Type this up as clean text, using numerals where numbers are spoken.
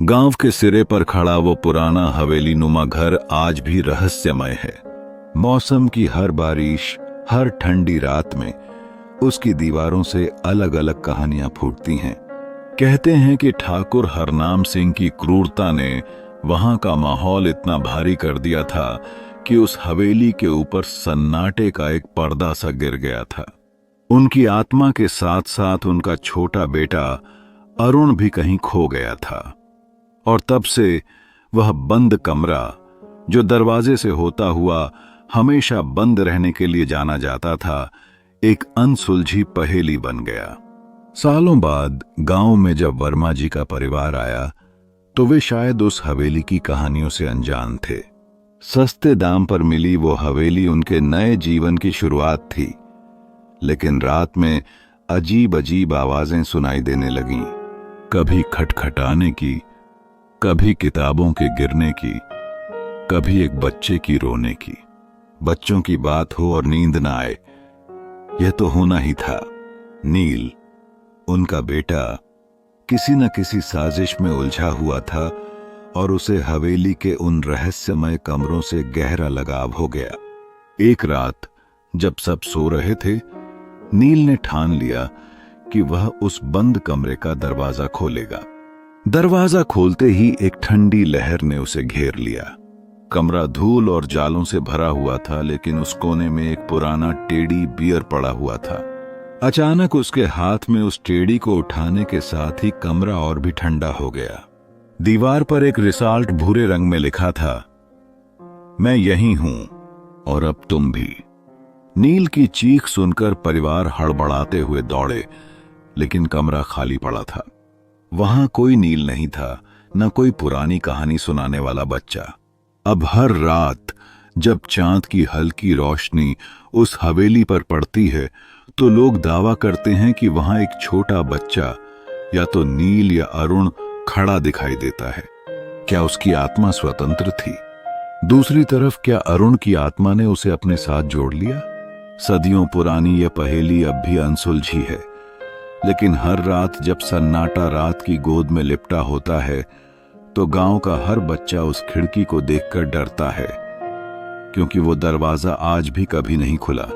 गांव के सिरे पर खड़ा वो पुराना हवेली नुमा घर आज भी रहस्यमय है। मौसम की हर बारिश, हर ठंडी रात में उसकी दीवारों से अलग अलग कहानियां फूटती हैं। कहते हैं कि ठाकुर हरनाम सिंह की क्रूरता ने वहां का माहौल इतना भारी कर दिया था कि उस हवेली के ऊपर सन्नाटे का एक पर्दा सा गिर गया था। उनकी आत्मा के साथ साथ उनका छोटा बेटा अरुण भी कहीं खो गया था और तब से वह बंद कमरा, जो दरवाजे से होता हुआ हमेशा बंद रहने के लिए जाना जाता था, एक अनसुलझी पहेली बन गया। सालों बाद गांव में जब वर्मा जी का परिवार आया तो वे शायद उस हवेली की कहानियों से अनजान थे। सस्ते दाम पर मिली वो हवेली उनके नए जीवन की शुरुआत थी, लेकिन रात में अजीब अजीब आवाजें सुनाई देने लगीं। कभी खटखटाने की, कभी किताबों के गिरने की, कभी एक बच्चे की रोने की। बच्चों की बात हो और नींद ना आए, यह तो होना ही था। नील, उनका बेटा, किसी न किसी साजिश में उलझा हुआ था और उसे हवेली के उन रहस्यमय कमरों से गहरा लगाव हो गया। एक रात जब सब सो रहे थे, नील ने ठान लिया कि वह उस बंद कमरे का दरवाजा खोलेगा। दरवाजा खोलते ही एक ठंडी लहर ने उसे घेर लिया। कमरा धूल और जालों से भरा हुआ था, लेकिन उस कोने में एक पुराना टेडी बियर पड़ा हुआ था। अचानक उसके हाथ में उस टेडी को उठाने के साथ ही कमरा और भी ठंडा हो गया। दीवार पर एक रिसाल्ट भूरे रंग में लिखा था, मैं यहीं हूं और अब तुम भी। नील की चीख सुनकर परिवार हड़बड़ाते हुए दौड़े, लेकिन कमरा खाली पड़ा था। वहां कोई नील नहीं था, न कोई पुरानी कहानी सुनाने वाला बच्चा। अब हर रात जब चांद की हल्की रोशनी उस हवेली पर पड़ती है तो लोग दावा करते हैं कि वहां एक छोटा बच्चा, या तो नील या अरुण, खड़ा दिखाई देता है। क्या उसकी आत्मा स्वतंत्र थी? दूसरी तरफ क्या अरुण की आत्मा ने उसे अपने साथ जोड़ लिया? सदियों पुरानी यह पहेली अब भी अनसुलझी है, लेकिन हर रात जब सन्नाटा रात की गोद में लिपटा होता है तो गांव का हर बच्चा उस खिड़की को देखकर डरता है, क्योंकि वो दरवाजा आज भी कभी नहीं खुला।